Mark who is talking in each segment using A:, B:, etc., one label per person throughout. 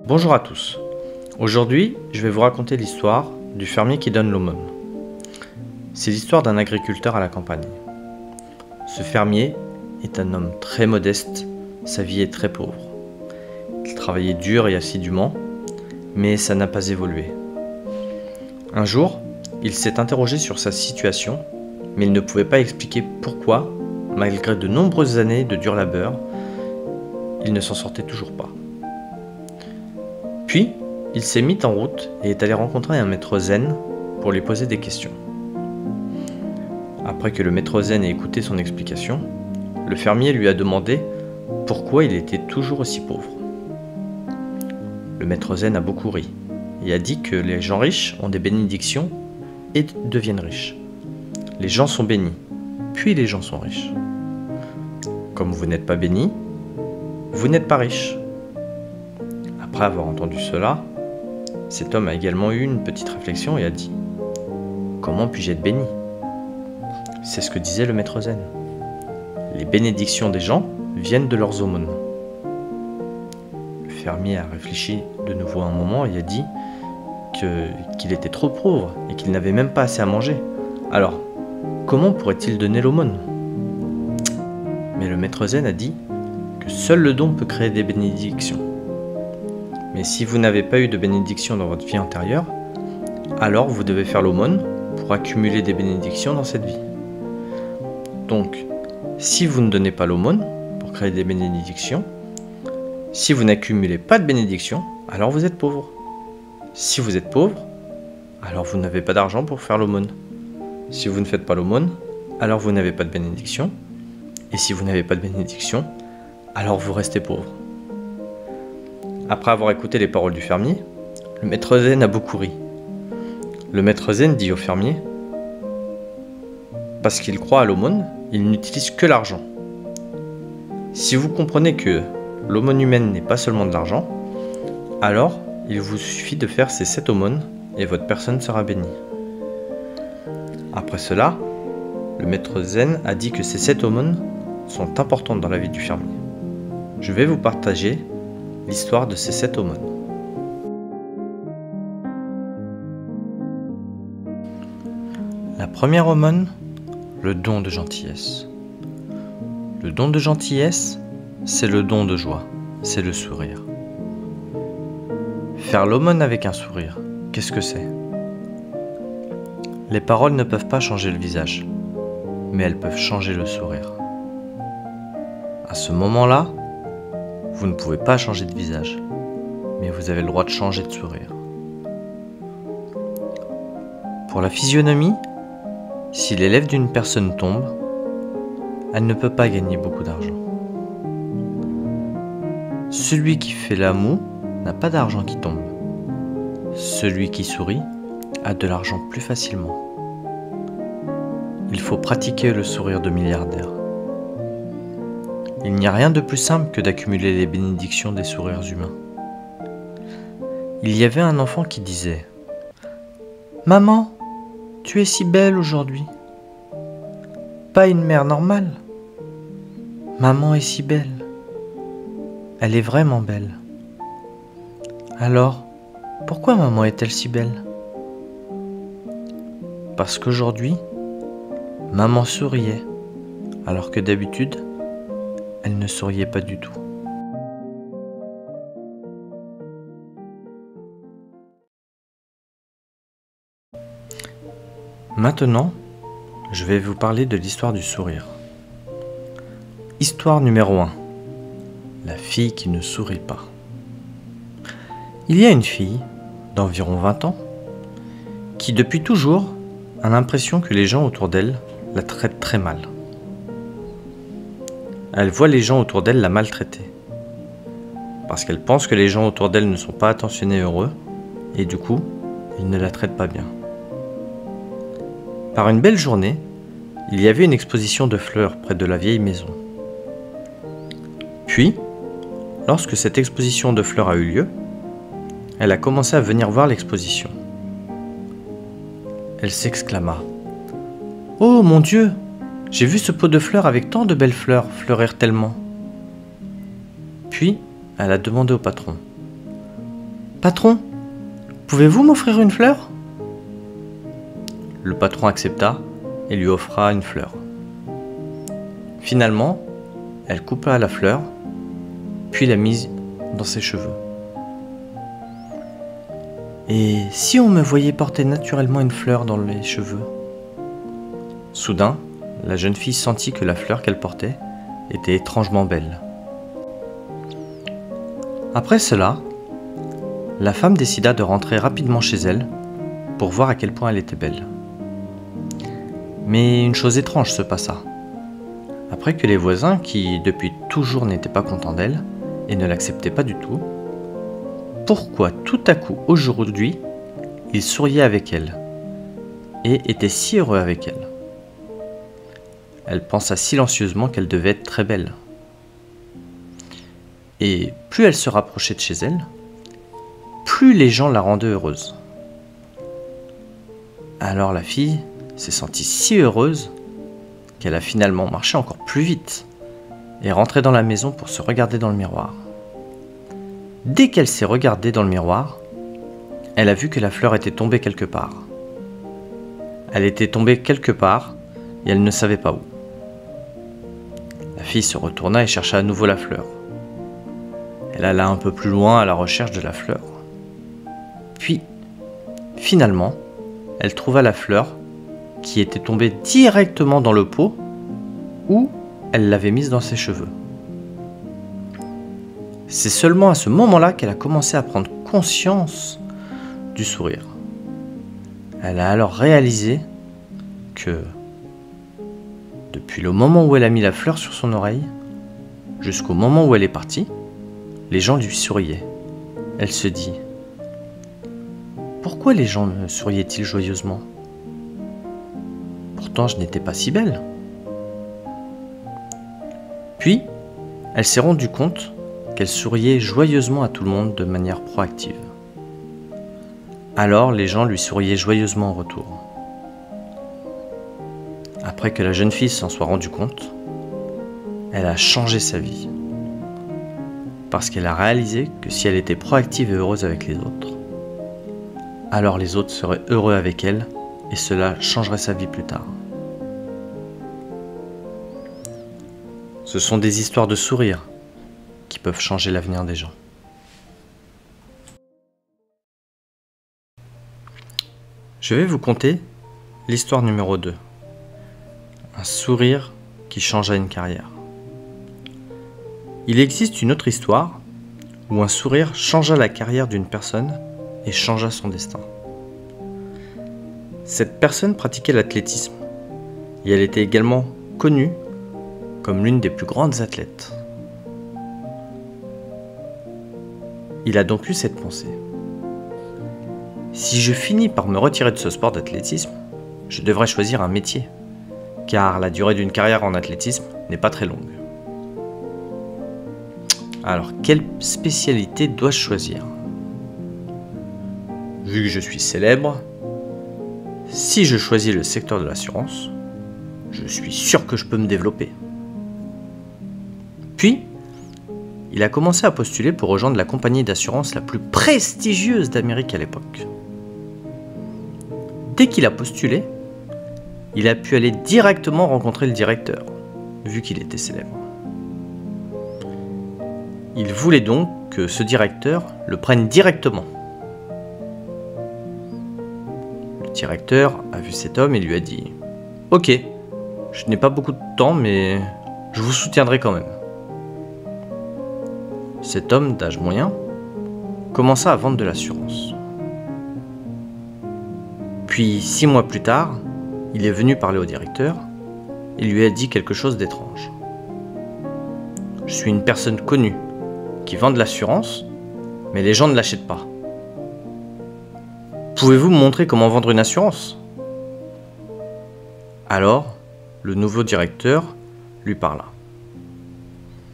A: Bonjour à tous. Aujourd'hui, je vais vous raconter l'histoire du fermier qui donne l'aumône. C'est l'histoire d'un agriculteur à la campagne. Ce fermier est un homme très modeste, sa vie est très pauvre. Il travaillait dur et assidûment, mais ça n'a pas évolué. Un jour, il s'est interrogé sur sa situation, mais il ne pouvait pas expliquer pourquoi, malgré de nombreuses années de dur labeur, il ne s'en sortait toujours pas. Puis, il s'est mis en route et est allé rencontrer un maître zen pour lui poser des questions. Après que le maître zen ait écouté son explication, le fermier lui a demandé pourquoi il était toujours aussi pauvre. Le maître zen a beaucoup ri et a dit que les gens riches ont des bénédictions et deviennent riches. Les gens sont bénis, puis les gens sont riches. Comme vous n'êtes pas béni, vous n'êtes pas riche. Après avoir entendu cela, cet homme a également eu une petite réflexion et a dit « Comment puis-je être béni ?» C'est ce que disait le maître zen. Les bénédictions des gens viennent de leurs aumônes. Le fermier a réfléchi de nouveau un moment et a dit qu'il était trop pauvre et qu'il n'avait même pas assez à manger. Alors, comment pourrait-il donner l'aumône? Mais le maître zen a dit que seul le don peut créer des bénédictions. Mais si vous n'avez pas eu de bénédiction dans votre vie antérieure, alors vous devez faire l'aumône pour accumuler des bénédictions dans cette vie. Donc, si vous ne donnez pas l'aumône pour créer des bénédictions, si vous n'accumulez pas de bénédictions, alors vous êtes pauvre. Si vous êtes pauvre, alors vous n'avez pas d'argent pour faire l'aumône. Si vous ne faites pas l'aumône, alors vous n'avez pas de bénédiction. Et si vous n'avez pas de bénédiction, alors vous restez pauvre. Après avoir écouté les paroles du fermier, le maître zen a beaucoup ri. Le maître zen dit au fermier « Parce qu'il croit à l'aumône, il n'utilise que l'argent. Si vous comprenez que l'aumône humaine n'est pas seulement de l'argent, alors il vous suffit de faire ces 7 aumônes et votre personne sera bénie. » Après cela, le maître zen a dit que ces 7 aumônes sont importantes dans la vie du fermier. Je vais vous partager l'histoire de ces 7 aumônes. La première aumône, le don de gentillesse. Le don de gentillesse, c'est le don de joie, c'est le sourire. Faire l'aumône avec un sourire, qu'est-ce que c'est? Les paroles ne peuvent pas changer le visage, mais elles peuvent changer le sourire. À ce moment-là, vous ne pouvez pas changer de visage, mais vous avez le droit de changer de sourire. Pour la physionomie, si les lèvres d'une personne tombent, elle ne peut pas gagner beaucoup d'argent. Celui qui fait la moue n'a pas d'argent qui tombe. Celui qui sourit a de l'argent plus facilement. Il faut pratiquer le sourire de milliardaire. Il n'y a rien de plus simple que d'accumuler les bénédictions des sourires humains. Il y avait un enfant qui disait « Maman, tu es si belle aujourd'hui. Pas une mère normale. Maman est si belle. Elle est vraiment belle. Alors, pourquoi maman est-elle si belle? Parce qu'aujourd'hui, maman souriait, alors que d'habitude, elle ne souriait pas du tout. » Maintenant, je vais vous parler de l'histoire du sourire. Histoire numéro 1. La fille qui ne sourit pas. Il y a une fille, d'environ 20 ans, qui depuis toujours a l'impression que les gens autour d'elle la traitent très mal. Elle voit les gens autour d'elle la maltraiter, parce qu'elle pense que les gens autour d'elle ne sont pas attentionnés et heureux, et du coup, ils ne la traitent pas bien. Par une belle journée, il y avait une exposition de fleurs près de la vieille maison. Puis, lorsque cette exposition de fleurs a eu lieu, elle a commencé à venir voir l'exposition. Elle s'exclama « Oh mon Dieu, j'ai vu ce pot de fleurs avec tant de belles fleurs fleurir tellement. » Puis, elle a demandé au patron Patron, pouvez-vous m'offrir une fleur? Le patron accepta et lui offra une fleur. Finalement, elle coupa la fleur, puis la mise dans ses cheveux. Et si on me voyait porter naturellement une fleur dans les cheveux? Soudain, la jeune fille sentit que la fleur qu'elle portait était étrangement belle. Après cela, la femme décida de rentrer rapidement chez elle pour voir à quel point elle était belle. Mais une chose étrange se passa. Après que les voisins, qui depuis toujours n'étaient pas contents d'elle et ne l'acceptaient pas du tout, pourquoi tout à coup aujourd'hui, ils souriaient avec elle et étaient si heureux avec elle? Elle pensa silencieusement qu'elle devait être très belle. Et plus elle se rapprochait de chez elle, plus les gens la rendaient heureuse. Alors la fille s'est sentie si heureuse qu'elle a finalement marché encore plus vite et rentré dans la maison pour se regarder dans le miroir. Dès qu'elle s'est regardée dans le miroir, elle a vu que la fleur était tombée quelque part. Elle était tombée quelque part et elle ne savait pas où. La fille se retourna et chercha à nouveau la fleur. Elle alla un peu plus loin à la recherche de la fleur. Puis, finalement, elle trouva la fleur qui était tombée directement dans le pot où elle l'avait mise dans ses cheveux. C'est seulement à ce moment-là qu'elle a commencé à prendre conscience du sourire. Elle a alors réalisé que, depuis le moment où elle a mis la fleur sur son oreille, jusqu'au moment où elle est partie, les gens lui souriaient. Elle se dit: pourquoi les gens me souriaient-ils joyeusement? Pourtant, je n'étais pas si belle. Puis, elle s'est rendue compte qu'elle souriait joyeusement à tout le monde de manière proactive. Alors, les gens lui souriaient joyeusement en retour. Après que la jeune fille s'en soit rendue compte, elle a changé sa vie. Parce qu'elle a réalisé que si elle était proactive et heureuse avec les autres, alors les autres seraient heureux avec elle et cela changerait sa vie plus tard. Ce sont des histoires de sourire qui peuvent changer l'avenir des gens. Je vais vous conter l'histoire numéro 2. Un sourire qui changea une carrière. Il existe une autre histoire où un sourire changea la carrière d'une personne et changea son destin. Cette personne pratiquait l'athlétisme et elle était également connue comme l'une des plus grandes athlètes. Il a donc eu cette pensée: si je finis par me retirer de ce sport d'athlétisme, je devrais choisir un métier, car la durée d'une carrière en athlétisme n'est pas très longue. Alors, quelle spécialité dois-je choisir? Vu que je suis célèbre, si je choisis le secteur de l'assurance, je suis sûr que je peux me développer. Puis, il a commencé à postuler pour rejoindre la compagnie d'assurance la plus prestigieuse d'Amérique à l'époque. Dès qu'il a postulé, il a pu aller directement rencontrer le directeur, vu qu'il était célèbre. Il voulait donc que ce directeur le prenne directement. Le directeur a vu cet homme et lui a dit: « Ok, je n'ai pas beaucoup de temps, mais je vous soutiendrai quand même. » Cet homme d'âge moyen commença à vendre de l'assurance. Puis 6 mois plus tard, il est venu parler au directeur et lui a dit quelque chose d'étrange. « Je suis une personne connue qui vend de l'assurance, mais les gens ne l'achètent pas. Pouvez-vous me montrer comment vendre une assurance ?» Alors, le nouveau directeur lui parla.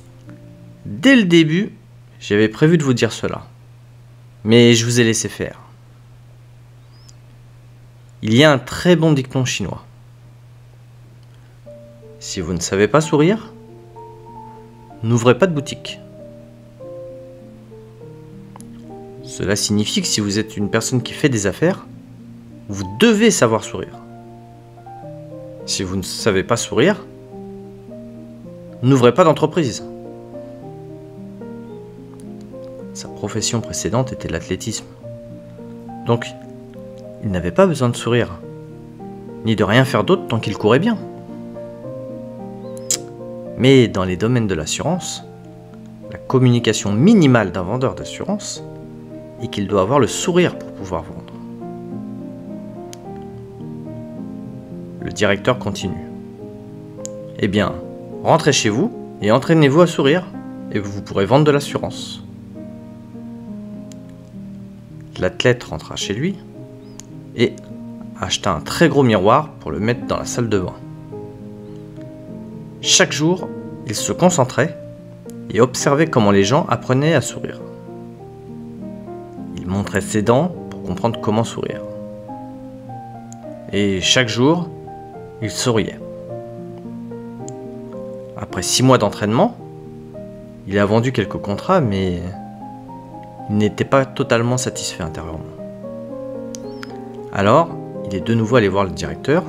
A: « Dès le début, j'avais prévu de vous dire cela, mais je vous ai laissé faire. Il y a un très bon dicton chinois. Si vous ne savez pas sourire, n'ouvrez pas de boutique. Cela signifie que si vous êtes une personne qui fait des affaires, vous devez savoir sourire. Si vous ne savez pas sourire, n'ouvrez pas d'entreprise. Sa profession précédente était l'athlétisme. Donc, il n'avait pas besoin de sourire, ni de rien faire d'autre tant qu'il courait bien. Mais dans les domaines de l'assurance, la communication minimale d'un vendeur d'assurance est qu'il doit avoir le sourire pour pouvoir vendre. Le directeur continue. Eh bien, rentrez chez vous et entraînez-vous à sourire et vous pourrez vendre de l'assurance. L'athlète rentra chez lui et acheta un très gros miroir pour le mettre dans la salle de bain. Chaque jour, il se concentrait et observait comment les gens apprenaient à sourire. Il montrait ses dents pour comprendre comment sourire. Et chaque jour, il souriait. Après 6 mois d'entraînement, il a vendu quelques contrats, mais il n'était pas totalement satisfait intérieurement. Alors, il est de nouveau allé voir le directeur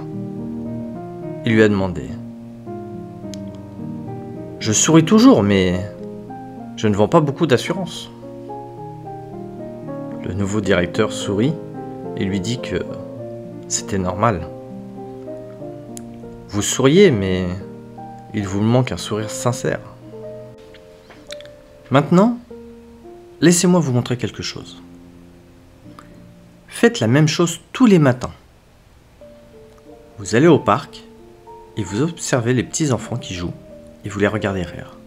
A: et lui a demandé: « Je souris toujours, mais je ne vends pas beaucoup d'assurance. » Le nouveau directeur sourit et lui dit que c'était normal. Vous souriez, mais il vous manque un sourire sincère. Maintenant, laissez-moi vous montrer quelque chose. Faites la même chose tous les matins. Vous allez au parc et vous observez les petits enfants qui jouent et vous les regardez rire.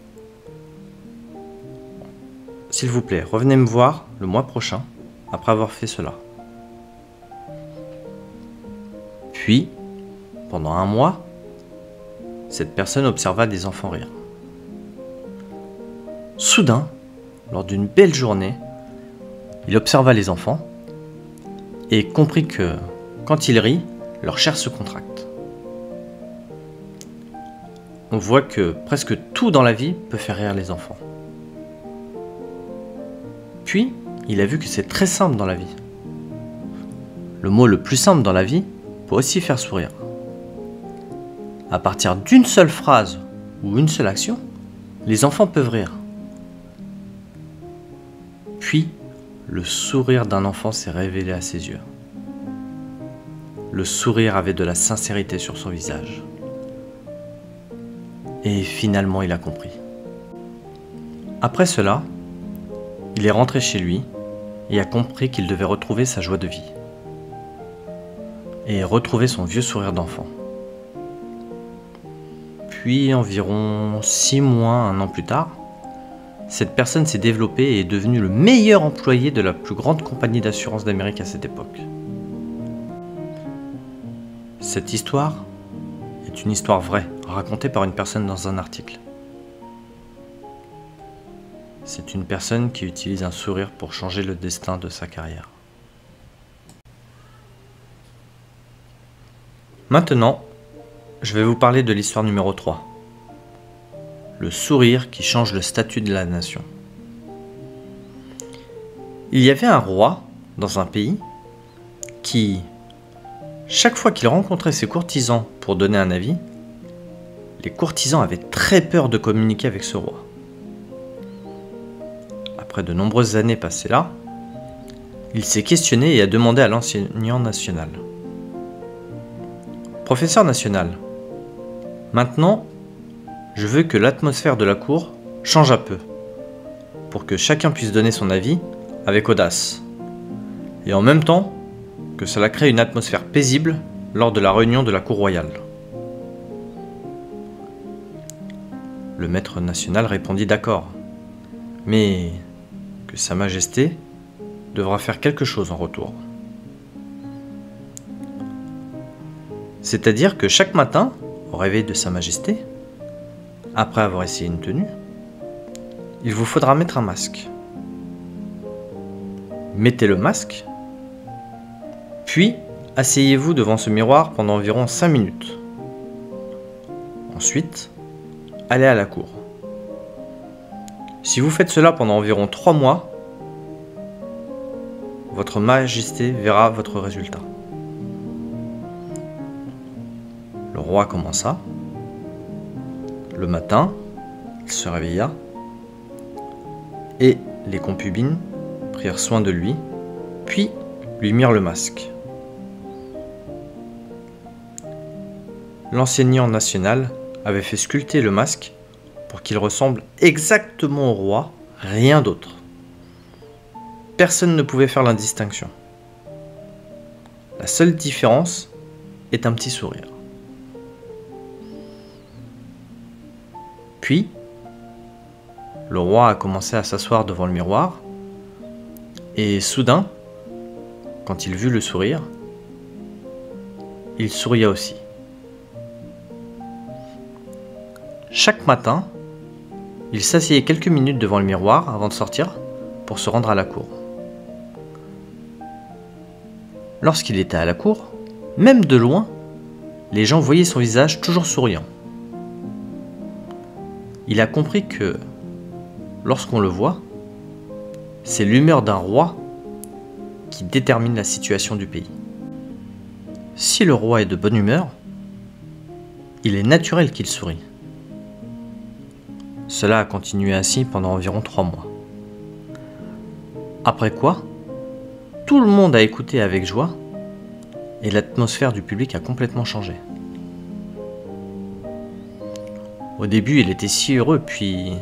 A: S'il vous plaît, revenez me voir le mois prochain après avoir fait cela. Puis, pendant un mois, cette personne observa des enfants rire. Soudain, lors d'une belle journée, il observa les enfants et comprit que, quand ils rient, leur chair se contracte. On voit que presque tout dans la vie peut faire rire les enfants. Puis, il a vu que c'est très simple dans la vie. Le mot le plus simple dans la vie peut aussi faire sourire. À partir d'une seule phrase ou une seule action, les enfants peuvent rire. Puis, le sourire d'un enfant s'est révélé à ses yeux. Le sourire avait de la sincérité sur son visage. Et finalement, il a compris. Après cela, il est rentré chez lui et a compris qu'il devait retrouver sa joie de vie. Et retrouver son vieux sourire d'enfant. Puis, environ 6 mois, 1 an plus tard, cette personne s'est développée et est devenue le meilleur employé de la plus grande compagnie d'assurance d'Amérique à cette époque. Cette histoire est une histoire vraie, racontée par une personne dans un article. C'est une personne qui utilise un sourire pour changer le destin de sa carrière. Maintenant, je vais vous parler de l'histoire numéro 3. Le sourire qui change le statut de la nation. Il y avait un roi dans un pays qui, chaque fois qu'il rencontrait ses courtisans pour donner un avis, les courtisans avaient très peur de communiquer avec ce roi. Après de nombreuses années passées là, il s'est questionné et a demandé à l'enseignant national: « Professeur national, maintenant, je veux que l'atmosphère de la cour change un peu, pour que chacun puisse donner son avis avec audace, et en même temps que cela crée une atmosphère paisible lors de la réunion de la cour royale. » Le maître national répondit d'accord, mais que Sa Majesté devra faire quelque chose en retour. C'est-à-dire que chaque matin, au réveil de Sa Majesté, après avoir essayé une tenue, il vous faudra mettre un masque. Mettez le masque, puis asseyez-vous devant ce miroir pendant environ 5 minutes. Ensuite, allez à la cour. Si vous faites cela pendant environ 3 mois, votre majesté verra votre résultat. Le roi commença. Le matin, il se réveilla et les concubines prirent soin de lui, puis lui mirent le masque. L'enseignant national avait fait sculpter le masque pour qu'il ressemble exactement au roi, rien d'autre. Personne ne pouvait faire l'indistinction. La seule différence est un petit sourire. Puis, le roi a commencé à s'asseoir devant le miroir, et soudain, quand il vit le sourire, il souria aussi. Chaque matin, il s'asseyait quelques minutes devant le miroir avant de sortir pour se rendre à la cour. Lorsqu'il était à la cour, même de loin, les gens voyaient son visage toujours souriant. Il a compris que, lorsqu'on le voit, c'est l'humeur d'un roi qui détermine la situation du pays. Si le roi est de bonne humeur, il est naturel qu'il sourie. Cela a continué ainsi pendant environ 3 mois. Après quoi, tout le monde a écouté avec joie et l'atmosphère du public a complètement changé. Au début, il était si heureux, puis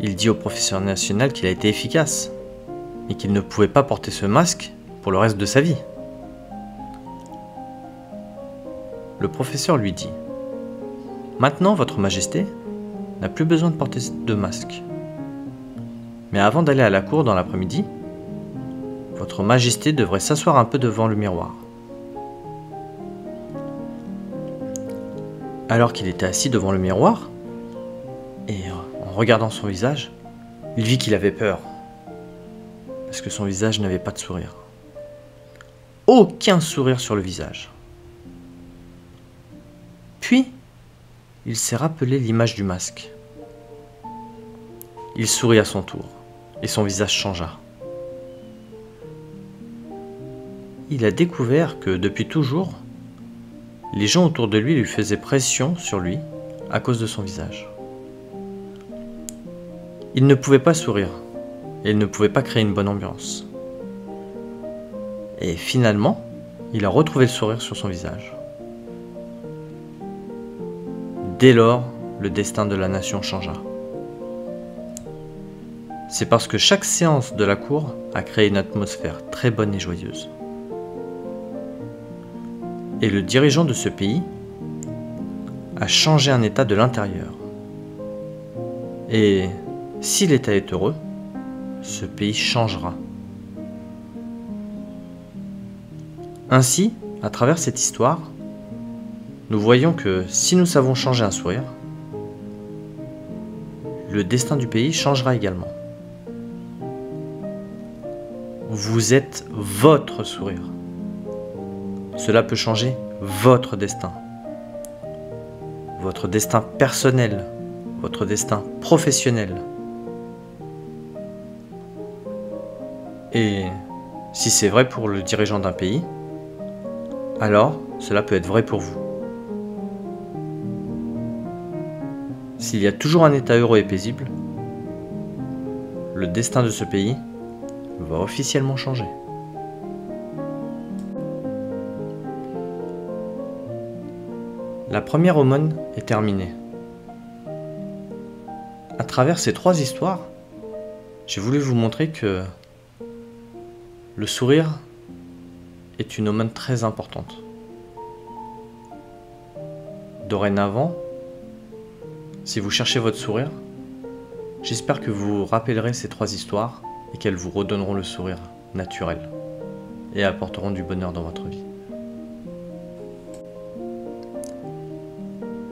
A: il dit au professeur national qu'il a été efficace et qu'il ne pouvait pas porter ce masque pour le reste de sa vie. Le professeur lui dit : « Maintenant, votre majesté n'a plus besoin de porter de masque. Mais avant d'aller à la cour dans l'après-midi, votre majesté devrait s'asseoir un peu devant le miroir. » Alors qu'il était assis devant le miroir, et en regardant son visage, il vit qu'il avait peur, parce que son visage n'avait pas de sourire. Aucun sourire sur le visage. Puis, il s'est rappelé l'image du masque. Il sourit à son tour, et son visage changea. Il a découvert que depuis toujours, les gens autour de lui faisaient pression sur lui à cause de son visage. Il ne pouvait pas sourire, et il ne pouvait pas créer une bonne ambiance. Et finalement, il a retrouvé le sourire sur son visage. Dès lors, le destin de la nation changea. C'est parce que chaque séance de la cour a créé une atmosphère très bonne et joyeuse. Et le dirigeant de ce pays a changé un état de l'intérieur. Et si l'État est heureux, ce pays changera. Ainsi, à travers cette histoire, nous voyons que si nous savons changer un sourire, le destin du pays changera également. Vous êtes votre sourire. Cela peut changer votre destin personnel, votre destin professionnel. Et si c'est vrai pour le dirigeant d'un pays, alors cela peut être vrai pour vous. S'il y a toujours un État heureux et paisible, le destin de ce pays va officiellement changer. La première aumône est terminée. À travers ces 3 histoires, j'ai voulu vous montrer que le sourire est une aumône très importante. Dorénavant, si vous cherchez votre sourire, j'espère que vous vous rappellerez ces 3 histoires et qu'elles vous redonneront le sourire naturel et apporteront du bonheur dans votre vie.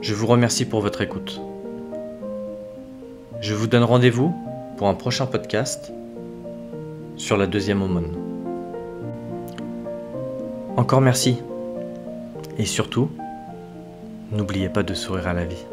A: Je vous remercie pour votre écoute. Je vous donne rendez-vous pour un prochain podcast sur la 2e aumône. Encore merci. Et surtout, n'oubliez pas de sourire à la vie.